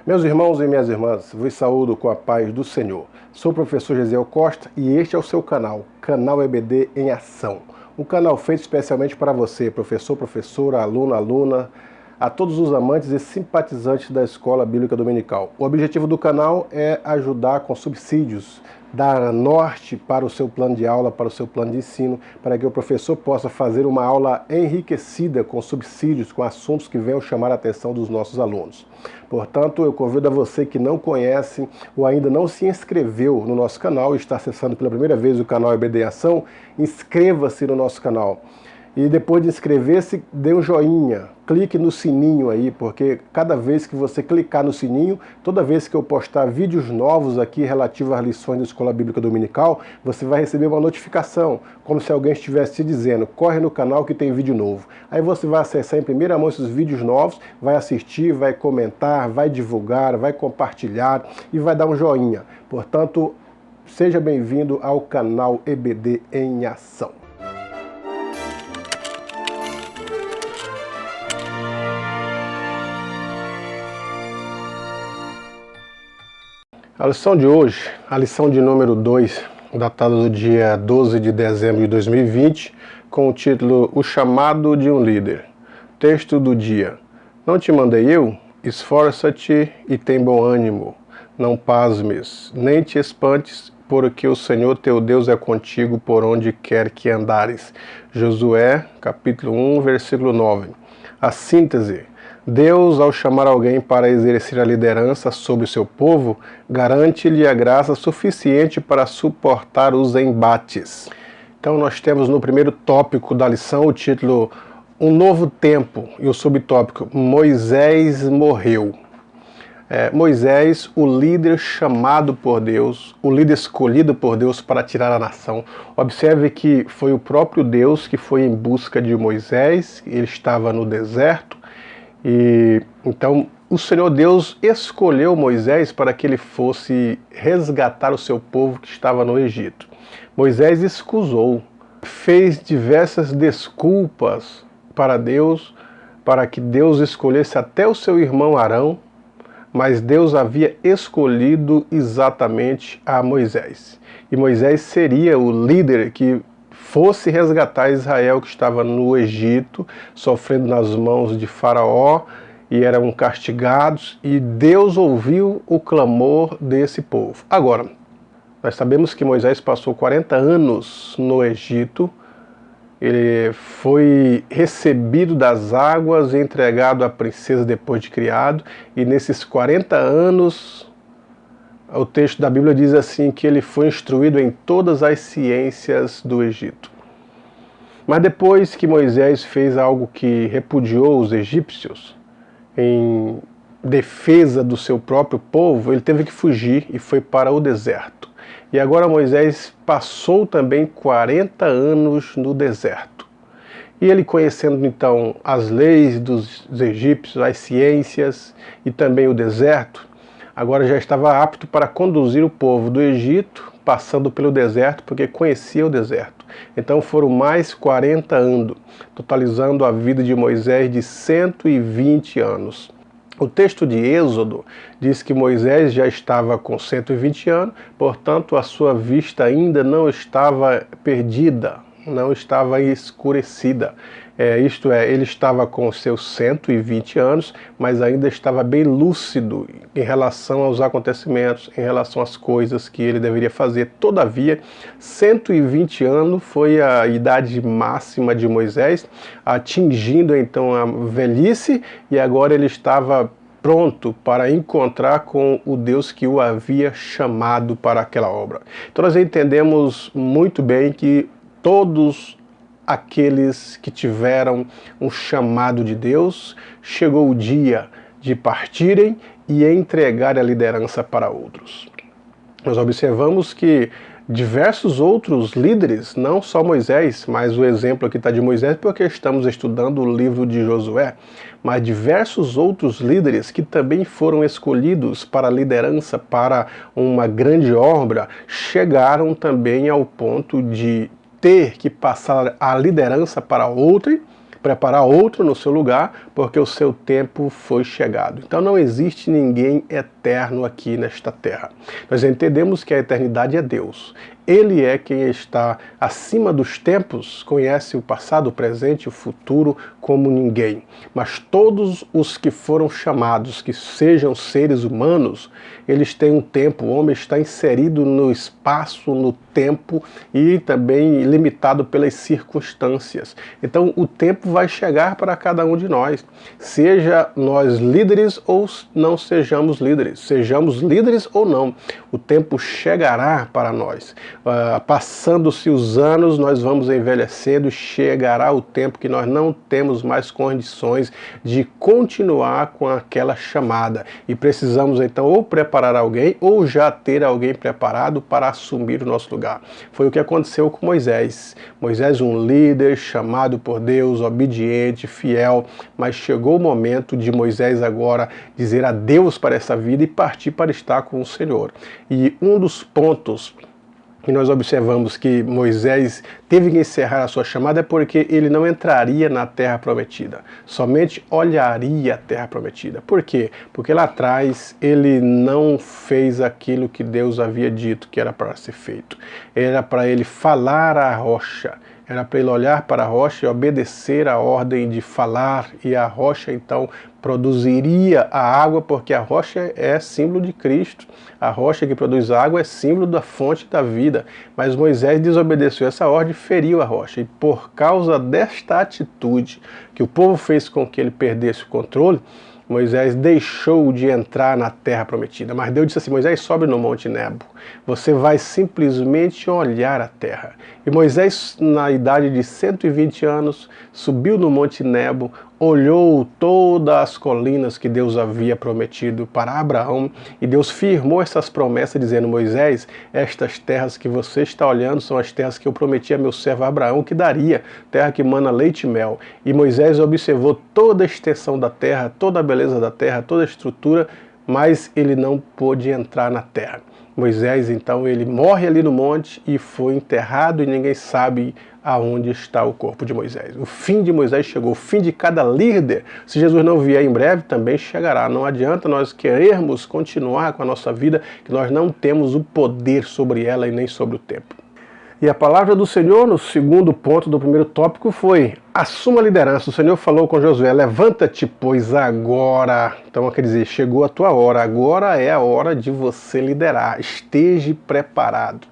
Meus irmãos e minhas irmãs, vos saúdo com a paz do Senhor. Sou o professor Gesiel Costa e este é o seu canal EBD em Ação. Um canal feito especialmente para você, professor, professora, aluno, aluna, a todos os amantes e simpatizantes da Escola Bíblica Dominical. O objetivo do canal é ajudar com subsídios, dar norte para o seu plano de aula, para o seu plano de ensino, para que o professor possa fazer uma aula enriquecida com subsídios, com assuntos que venham chamar a atenção dos nossos alunos. Portanto, eu convido a você que não conhece ou ainda não se inscreveu no nosso canal e está acessando pela primeira vez o canal EBD em Ação, inscreva-se no nosso canal. E depois de inscrever-se, dê um joinha, clique no sininho aí, porque cada vez que você clicar no sininho, toda vez que eu postar vídeos novos aqui relativos às lições da Escola Bíblica Dominical, você vai receber uma notificação, como se alguém estivesse te dizendo, corre no canal que tem vídeo novo. Aí você vai acessar em primeira mão esses vídeos novos, vai assistir, vai comentar, vai divulgar, vai compartilhar e vai dar um joinha. Portanto, seja bem-vindo ao canal EBD em Ação. A lição de hoje, a lição de número 2, datada do dia 12 de dezembro de 2020, com o título O Chamado de um Líder. Texto do dia. Não te mandei eu? Esforça-te e tem bom ânimo. Não pasmes, nem te espantes, porque o Senhor teu Deus é contigo por onde quer que andares. Josué, capítulo 1, versículo 9. A síntese. Deus, ao chamar alguém para exercer a liderança sobre o seu povo, garante-lhe a graça suficiente para suportar os embates. Então nós temos no primeiro tópico da lição o título Um Novo Tempo e o subtópico Moisés morreu. Moisés, o líder chamado por Deus, o líder escolhido por Deus para tirar a nação. Observe que foi o próprio Deus que foi em busca de Moisés, ele estava no deserto. E então o Senhor Deus escolheu Moisés para que ele fosse resgatar o seu povo que estava no Egito. Moisés escusou, fez diversas desculpas para Deus, para que Deus escolhesse até o seu irmão Arão, mas Deus havia escolhido exatamente a Moisés. E Moisés seria o líder que fosse resgatar Israel, que estava no Egito, sofrendo nas mãos de Faraó, e eram castigados, e Deus ouviu o clamor desse povo. Agora, nós sabemos que Moisés passou 40 anos no Egito, ele foi recebido das águas e entregado à princesa depois de criado, e nesses 40 anos, o texto da Bíblia diz assim que ele foi instruído em todas as ciências do Egito. Mas depois que Moisés fez algo que repudiou os egípcios, em defesa do seu próprio povo, ele teve que fugir e foi para o deserto. E agora Moisés passou também 40 anos no deserto. E ele conhecendo então as leis dos egípcios, as ciências e também o deserto, agora já estava apto para conduzir o povo do Egito, passando pelo deserto, porque conhecia o deserto. Então foram mais 40 anos, totalizando a vida de Moisés de 120 anos. O texto de Êxodo diz que Moisés já estava com 120 anos, portanto a sua vista ainda não estava perdida, não estava escurecida. Isto é, ele estava com seus 120 anos, mas ainda estava bem lúcido em relação aos acontecimentos, em relação às coisas que ele deveria fazer. Todavia, 120 anos foi a idade máxima de Moisés, atingindo então a velhice, e agora ele estava pronto para encontrar com o Deus que o havia chamado para aquela obra. Então nós entendemos muito bem que todos aqueles que tiveram um chamado de Deus, chegou o dia de partirem e entregar a liderança para outros. Nós observamos que diversos outros líderes, não só Moisés, mas o exemplo aqui está de Moisés porque estamos estudando o livro de Josué, mas diversos outros líderes que também foram escolhidos para a liderança, para uma grande obra, chegaram também ao ponto de ter que passar a liderança para outrem, preparar outro no seu lugar, porque o seu tempo foi chegado. Então não existe ninguém eterno aqui nesta terra. Nós entendemos que a eternidade é Deus. Ele é quem está acima dos tempos, conhece o passado, o presente e o futuro como ninguém. Mas todos os que foram chamados, que sejam seres humanos, eles têm um tempo. O homem está inserido no espaço, no tempo e também limitado pelas circunstâncias. Então o tempo vai chegar para cada um de nós. Seja nós líderes ou não sejamos líderes. Sejamos líderes ou não. O tempo chegará para nós. Passando-se os anos, nós vamos envelhecendo, chegará o tempo que nós não temos mais condições de continuar com aquela chamada. E precisamos então ou preparar alguém ou já ter alguém preparado para assumir o nosso lugar. Foi o que aconteceu com Moisés. Moisés, um líder chamado por Deus, obediente, fiel, mas chegou o momento de Moisés agora dizer adeus para essa vida e partir para estar com o Senhor. E um dos pontos que nós observamos que Moisés teve que encerrar a sua chamada é porque ele não entraria na terra prometida, somente olharia a terra prometida. Por quê? Porque lá atrás ele não fez aquilo que Deus havia dito que era para ser feito. Era para ele falar à rocha, era para ele olhar para a rocha e obedecer a ordem de falar, e a rocha então produziria a água, porque a rocha é símbolo de Cristo. A rocha que produz água é símbolo da fonte da vida. Mas Moisés desobedeceu essa ordem e feriu a rocha. E por causa desta atitude que o povo fez com que ele perdesse o controle, Moisés deixou de entrar na terra prometida. Mas Deus disse assim: Moisés, sobe no Monte Nebo. Você vai simplesmente olhar a terra. E Moisés, na idade de 120 anos, subiu no Monte Nebo, olhou todas as colinas que Deus havia prometido para Abraão, e Deus firmou essas promessas dizendo: Moisés, estas terras que você está olhando são as terras que eu prometi a meu servo Abraão que daria, terra que mana leite e mel. E Moisés observou toda a extensão da terra, toda a beleza da terra, toda a estrutura, mas ele não pôde entrar na terra. Moisés, então, ele morre ali no monte e foi enterrado, e ninguém sabe aonde está o corpo de Moisés. O fim de Moisés chegou, o fim de cada líder. Se Jesus não vier em breve, também chegará. Não adianta nós querermos continuar com a nossa vida, que nós não temos o poder sobre ela e nem sobre o tempo. E a palavra do Senhor, no segundo ponto do primeiro tópico, foi: assuma a liderança. O Senhor falou com Josué: levanta-te, pois agora. Então, quer dizer, chegou a tua hora. Agora é a hora de você liderar. Esteja preparado.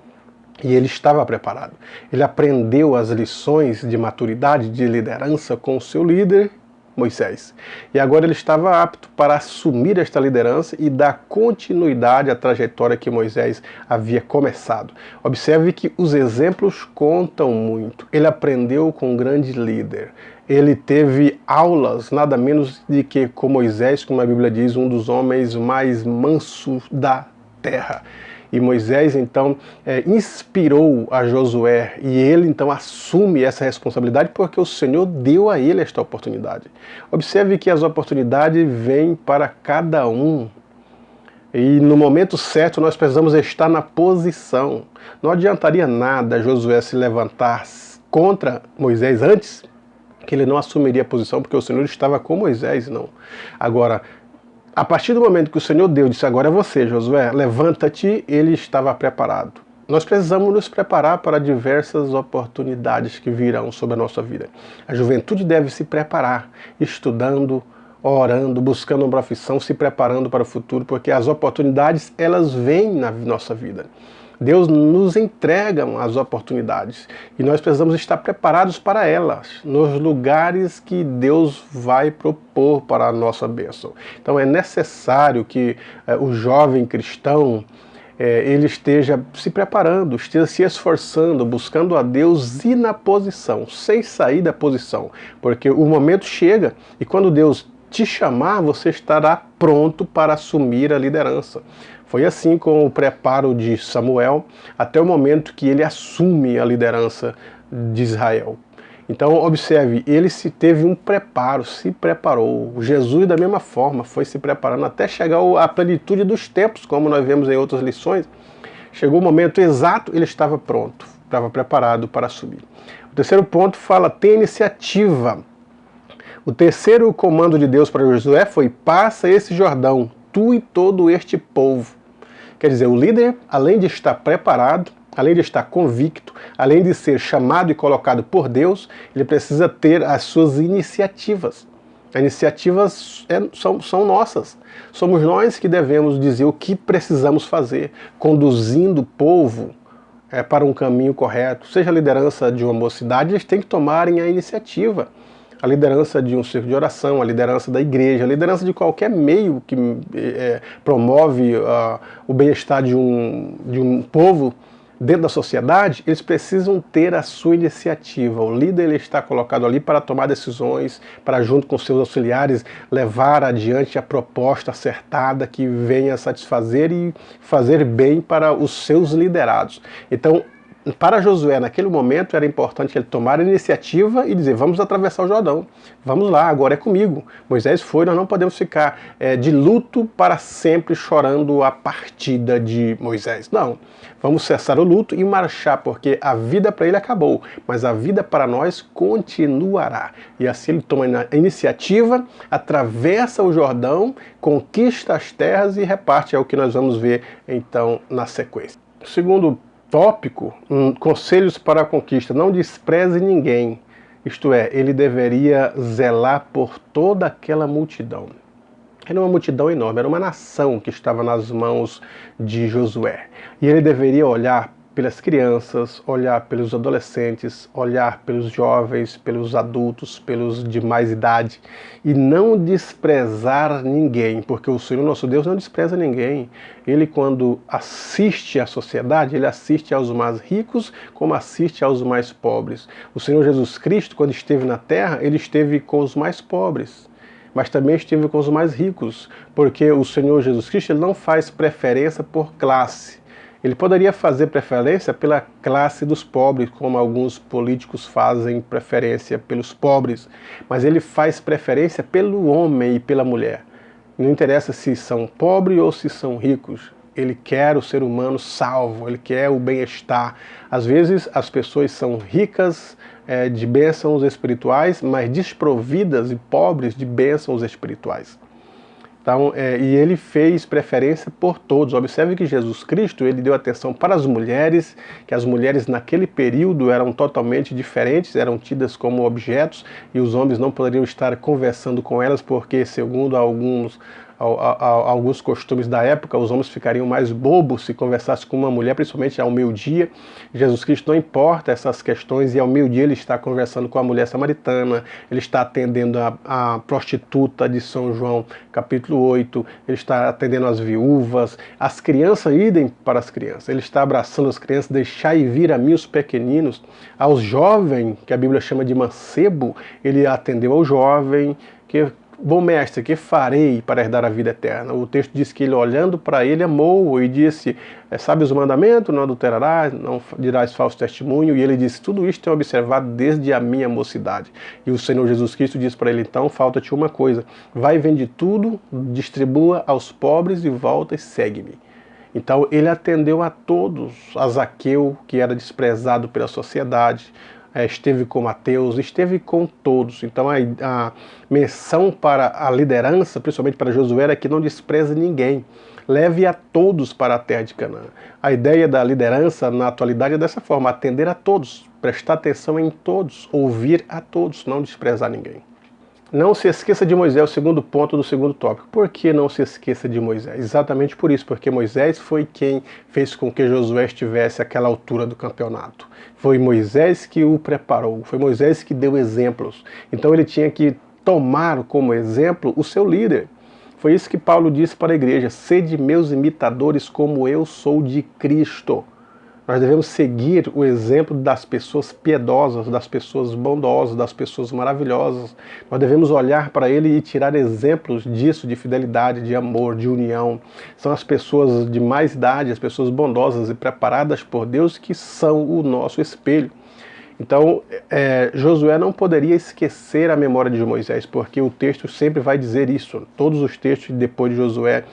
E ele estava preparado. Ele aprendeu as lições de maturidade, de liderança com o seu líder, Moisés. E agora ele estava apto para assumir esta liderança e dar continuidade à trajetória que Moisés havia começado. Observe que os exemplos contam muito. Ele aprendeu com um grande líder. Ele teve aulas, nada menos de que com Moisés, como a Bíblia diz, um dos homens mais mansos da terra. E Moisés, então, inspirou a Josué, e ele, então, assume essa responsabilidade porque o Senhor deu a ele esta oportunidade. Observe que as oportunidades vêm para cada um. E no momento certo nós precisamos estar na posição. Não adiantaria nada Josué se levantar contra Moisés antes, que ele não assumiria a posição, porque o Senhor estava com Moisés, não. Agora, a partir do momento que o Senhor Deus disse: agora é você, Josué, levanta-te, ele estava preparado. Nós precisamos nos preparar para diversas oportunidades que virão sobre a nossa vida. A juventude deve se preparar, estudando, orando, buscando uma profissão, se preparando para o futuro, porque as oportunidades, elas vêm na nossa vida. Deus nos entrega as oportunidades e nós precisamos estar preparados para elas, nos lugares que Deus vai propor para a nossa bênção. Então é necessário que o jovem cristão ele esteja se preparando, esteja se esforçando, buscando a Deus e na posição, sem sair da posição, porque o momento chega e quando Deus te chamar, você estará pronto para assumir a liderança. Foi assim com o preparo de Samuel, até o momento que ele assume a liderança de Israel. Então, observe, ele teve um preparo, se preparou. Jesus, da mesma forma, foi se preparando até chegar à plenitude dos tempos, como nós vemos em outras lições. Chegou o momento exato, ele estava pronto, estava preparado para assumir. O terceiro ponto fala: tem iniciativa. O terceiro comando de Deus para Josué foi: passa esse Jordão, tu e todo este povo. Quer dizer, o líder, além de estar preparado, além de estar convicto, além de ser chamado e colocado por Deus, ele precisa ter as suas iniciativas. As iniciativas são nossas. Somos nós que devemos dizer o que precisamos fazer, conduzindo o povo para um caminho correto. Seja a liderança de uma mocidade, eles têm que tomarem a iniciativa. A liderança de um círculo de oração, a liderança da igreja, a liderança de qualquer meio que promove o bem-estar de um povo dentro da sociedade, eles precisam ter a sua iniciativa. O líder ele está colocado ali para tomar decisões, para, junto com seus auxiliares, levar adiante a proposta acertada que venha satisfazer e fazer bem para os seus liderados. Então, para Josué, naquele momento, era importante ele tomar a iniciativa e dizer: vamos atravessar o Jordão, vamos lá, agora é comigo. Moisés foi, nós não podemos ficar de luto para sempre chorando a partida de Moisés. Não, vamos cessar o luto e marchar, porque a vida para ele acabou, mas a vida para nós continuará. E assim ele toma a iniciativa, atravessa o Jordão, conquista as terras e reparte, é o que nós vamos ver então na sequência. Segundo tópico, conselhos para a conquista: não despreze ninguém. Isto é, ele deveria zelar por toda aquela multidão. Era uma multidão enorme, era uma nação que estava nas mãos de Josué. E ele deveria olhar pelas crianças, olhar pelos adolescentes, olhar pelos jovens, pelos adultos, pelos de mais idade, e não desprezar ninguém, porque o Senhor nosso Deus não despreza ninguém. Ele, quando assiste à sociedade, ele assiste aos mais ricos como assiste aos mais pobres. O Senhor Jesus Cristo, quando esteve na terra, ele esteve com os mais pobres, mas também esteve com os mais ricos, porque o Senhor Jesus Cristo ele não faz preferência por classe. Ele poderia fazer preferência pela classe dos pobres, como alguns políticos fazem preferência pelos pobres, mas ele faz preferência pelo homem e pela mulher. Não interessa se são pobres ou se são ricos. Ele quer o ser humano salvo, ele quer o bem-estar. Às vezes as pessoas são ricas de bênçãos espirituais, mas desprovidas e pobres de bênçãos espirituais. Então, e ele fez preferência por todos. Observe que Jesus Cristo ele deu atenção para as mulheres, que as mulheres naquele período eram totalmente diferentes, eram tidas como objetos, e os homens não poderiam estar conversando com elas, porque, segundo alguns costumes da época, os homens ficariam mais bobos se conversassem com uma mulher, principalmente ao meio-dia. Jesus Cristo não importa essas questões, e ao meio-dia ele está conversando com a mulher samaritana, ele está atendendo a prostituta de São João, capítulo 8, ele está atendendo as viúvas, as crianças, idem para as crianças, ele está abraçando as crianças: deixai vir a mim os pequeninos. Aos jovens, que a Bíblia chama de mancebo, ele atendeu ao jovem, que bom mestre, que farei para herdar a vida eterna? O texto diz que ele, olhando para ele, amou-o e disse: sabe os mandamentos? Não adulterarás, não dirás falso testemunho. E ele disse: tudo isto tenho observado desde a minha mocidade. E o Senhor Jesus Cristo diz para ele: então falta-te uma coisa, vai, vende tudo, distribua aos pobres e volta e segue-me. Então ele atendeu a todos, a Zaqueu, que era desprezado pela sociedade, esteve com Mateus, esteve com todos. Então a menção para a liderança, principalmente para Josué, é que não despreze ninguém. Leve a todos para a terra de Canaã. A ideia da liderança na atualidade é dessa forma: atender a todos, prestar atenção em todos, ouvir a todos, não desprezar ninguém. Não se esqueça de Moisés, o segundo ponto do segundo tópico. Por que não se esqueça de Moisés? Exatamente por isso, porque Moisés foi quem fez com que Josué estivesse àquela altura do campeonato. Foi Moisés que o preparou, foi Moisés que deu exemplos. Então ele tinha que tomar como exemplo o seu líder. Foi isso que Paulo disse para a igreja: sede meus imitadores como eu sou de Cristo. Nós devemos seguir o exemplo das pessoas piedosas, das pessoas bondosas, das pessoas maravilhosas. Nós devemos olhar para ele e tirar exemplos disso, de fidelidade, de amor, de união. São as pessoas de mais idade, as pessoas bondosas e preparadas por Deus, que são o nosso espelho. Então, Josué não poderia esquecer a memória de Moisés, porque o texto sempre vai dizer isso. Todos os textos depois de Josué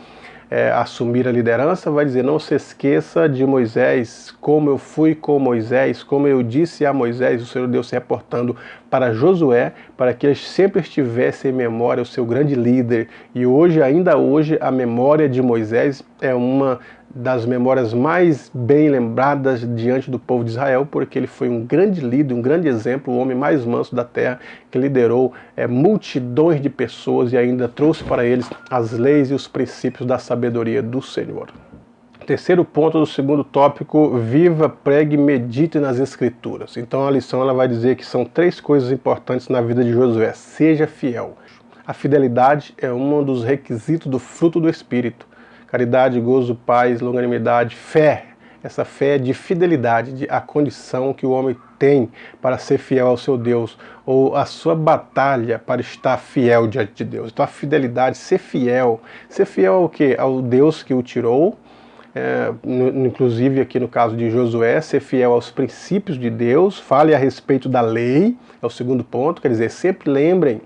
assumir a liderança, vai dizer: não se esqueça de Moisés, como eu fui com Moisés, como eu disse a Moisés. O Senhor Deus se reportando para Josué, para que ele sempre estivesse em memória o seu grande líder. E hoje, ainda hoje, a memória de Moisés é uma das memórias mais bem lembradas diante do povo de Israel, porque ele foi um grande líder, um grande exemplo, o homem mais manso da terra, que liderou multidões de pessoas e ainda trouxe para eles as leis e os princípios da sabedoria do Senhor. Terceiro ponto do segundo tópico: viva, pregue e medite nas Escrituras. Então a lição ela vai dizer que são 3 coisas importantes na vida de Josué. Seja fiel. A fidelidade é um dos requisitos do fruto do Espírito. Caridade, gozo, paz, longanimidade, fé. Essa fé de fidelidade, a condição que o homem tem para ser fiel ao seu Deus, ou a sua batalha para estar fiel diante de Deus. Então a fidelidade, ser fiel ao quê? Ao Deus que o tirou, inclusive aqui no caso de Josué, ser fiel aos princípios de Deus, fale a respeito da lei, é o segundo ponto, quer dizer, sempre lembrem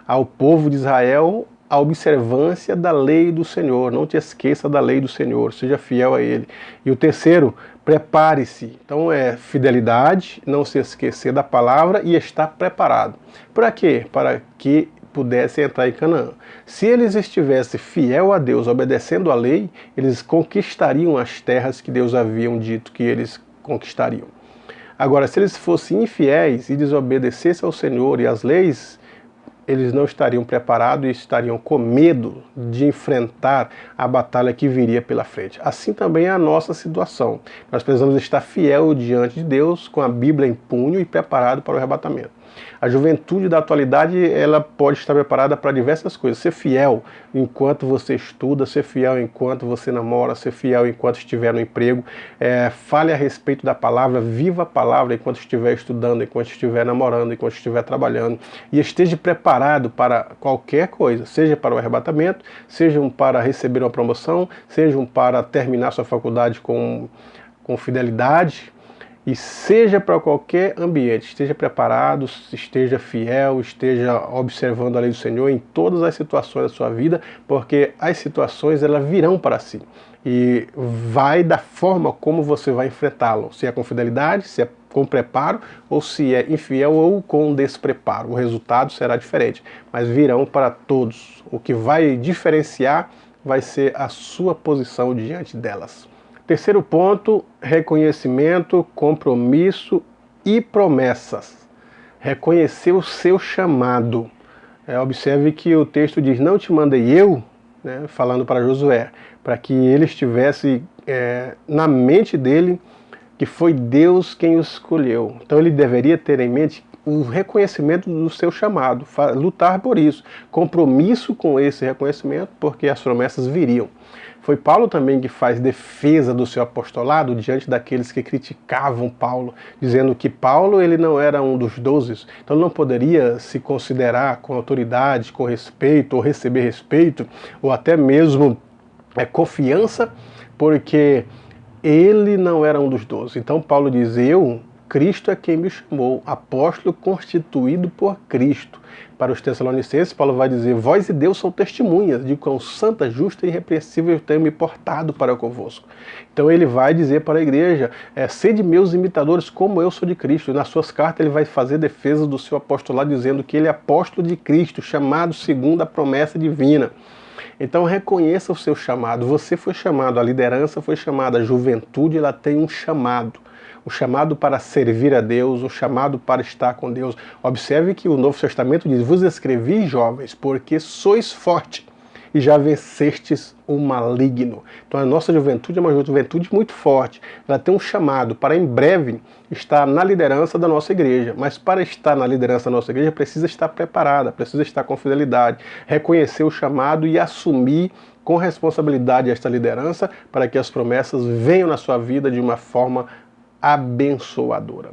ao povo de Israel a observância da lei do Senhor. Não te esqueça da lei do Senhor, seja fiel a Ele. E o terceiro, prepare-se. Então fidelidade, não se esquecer da palavra e estar preparado. Para quê? Para que pudessem entrar em Canaã. Se eles estivessem fiel a Deus, obedecendo a lei, eles conquistariam as terras que Deus havia dito que eles conquistariam. Agora, se eles fossem infiéis e desobedecessem ao Senhor e às leis, eles não estariam preparados e estariam com medo de enfrentar a batalha que viria pela frente. Assim também é a nossa situação. Nós precisamos estar fiel diante de Deus, com a Bíblia em punho e preparado para o arrebatamento. A juventude da atualidade, ela pode estar preparada para diversas coisas. Ser fiel enquanto você estuda, ser fiel enquanto você namora, ser fiel enquanto estiver no emprego. Fale a respeito da palavra, viva a palavra enquanto estiver estudando, enquanto estiver namorando, enquanto estiver trabalhando. E esteja preparado para qualquer coisa, seja para o arrebatamento, sejam para receber uma promoção, sejam para terminar sua faculdade com fidelidade. E seja para qualquer ambiente, esteja preparado, esteja fiel, esteja observando a lei do Senhor em todas as situações da sua vida, porque as situações elas virão para si. E vai da forma como você vai enfrentá-lo, se é com fidelidade, se é com preparo, ou se é infiel ou com despreparo. O resultado será diferente, mas virão para todos. O que vai diferenciar vai ser a sua posição diante delas. Terceiro ponto, reconhecimento, compromisso e promessas. Reconhecer o seu chamado. Observe que o texto diz: não te mandei eu, falando para Josué, para que ele estivesse na mente dele que foi Deus quem o escolheu. Então ele deveria ter em mente o reconhecimento do seu chamado, lutar por isso, compromisso com esse reconhecimento, porque as promessas viriam. Foi Paulo também que faz defesa do seu apostolado diante daqueles que criticavam Paulo, dizendo que Paulo ele não era um dos 12, então não poderia se considerar com autoridade, com respeito, ou receber respeito, ou até mesmo confiança, porque ele não era um dos 12. Então Paulo diz: Cristo é quem me chamou, apóstolo constituído por Cristo. Para os Tessalonicenses, Paulo vai dizer: vós e Deus são testemunhas de quão santa, justa e irrepreensível eu tenho me portado para convosco. Então ele vai dizer para a igreja: sede meus imitadores como eu sou de Cristo. E nas suas cartas ele vai fazer defesa do seu apostolado, dizendo que ele é apóstolo de Cristo, chamado segundo a promessa divina. Então reconheça o seu chamado. Você foi chamado, a liderança foi chamada, a juventude ela tem um chamado. O chamado para servir a Deus, o chamado para estar com Deus. Observe que o Novo Testamento diz: vos escrevi, jovens, porque sois fortes e já vencestes o maligno. Então a nossa juventude é uma juventude muito forte. Ela tem um chamado para em breve estar na liderança da nossa igreja. Mas para estar na liderança da nossa igreja precisa estar preparada, precisa estar com fidelidade, reconhecer o chamado e assumir com responsabilidade esta liderança para que as promessas venham na sua vida de uma forma abençoadora.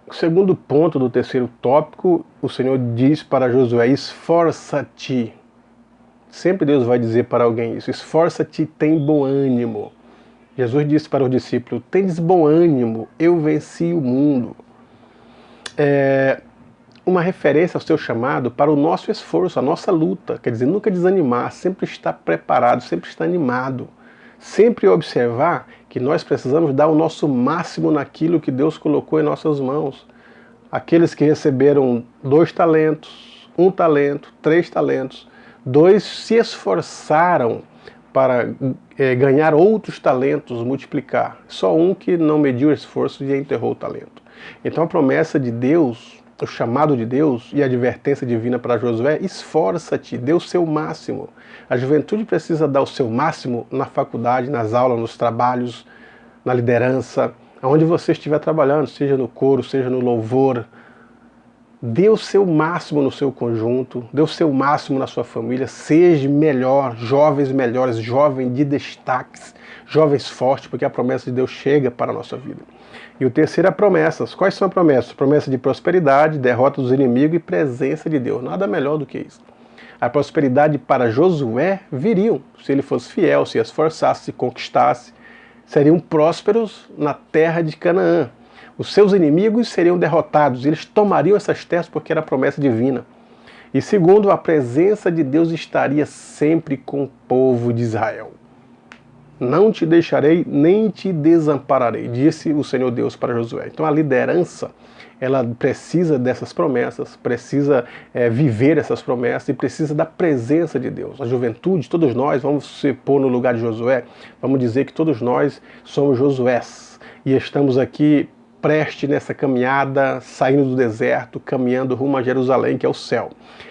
O segundo ponto do terceiro tópico, o Senhor diz para Josué: esforça-te. Sempre Deus vai dizer para alguém isso: esforça-te, tem bom ânimo. Jesus disse para os discípulos: tendes bom ânimo, eu venci o mundo. uma referência ao seu chamado para o nosso esforço, a nossa luta. Quer dizer, nunca desanimar, sempre estar preparado, sempre estar animado. Sempre observar que nós precisamos dar o nosso máximo naquilo que Deus colocou em nossas mãos. Aqueles que receberam 2 talentos, 1 talento, 3 talentos, 2 se esforçaram para ganhar outros talentos, multiplicar. Só um que não mediu esforço e enterrou o talento. Então a promessa de Deus, o chamado de Deus e a advertência divina para Josué: esforça-te, dê o seu máximo. A juventude precisa dar o seu máximo na faculdade, nas aulas, nos trabalhos, na liderança, aonde você estiver trabalhando, seja no coro, seja no louvor. Dê o seu máximo no seu conjunto, dê o seu máximo na sua família, seja melhor, jovens melhores, jovens de destaques, jovens fortes, porque a promessa de Deus chega para a nossa vida. E o terceiro é promessas. Quais são as promessas? Promessa de prosperidade, derrota dos inimigos e presença de Deus. Nada melhor do que isso. A prosperidade para Josué viriam, se ele fosse fiel, se esforçasse, se conquistasse, seriam prósperos na terra de Canaã. Os seus inimigos seriam derrotados, eles tomariam essas terras porque era promessa divina. E segundo, a presença de Deus estaria sempre com o povo de Israel. Não te deixarei, nem te desampararei, disse o Senhor Deus para Josué. Então a liderança, ela precisa dessas promessas, precisa viver essas promessas e precisa da presença de Deus. A juventude, todos nós, vamos se pôr no lugar de Josué, vamos dizer que todos nós somos Josués e estamos aqui preste nessa caminhada, saindo do deserto, caminhando rumo a Jerusalém, que é o céu.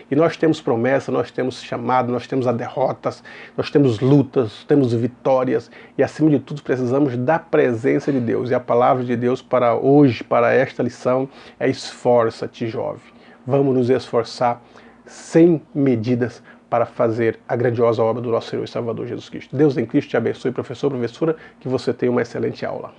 E nós temos promessa, nós temos chamado, nós temos derrotas, nós temos lutas, temos vitórias e, acima de tudo, precisamos da presença de Deus. E a palavra de Deus para hoje, para esta lição, é: esforça-te, jovem. Vamos nos esforçar sem medidas para fazer a grandiosa obra do nosso Senhor e Salvador Jesus Cristo. Deus em Cristo te abençoe, professor, professora, que você tenha uma excelente aula.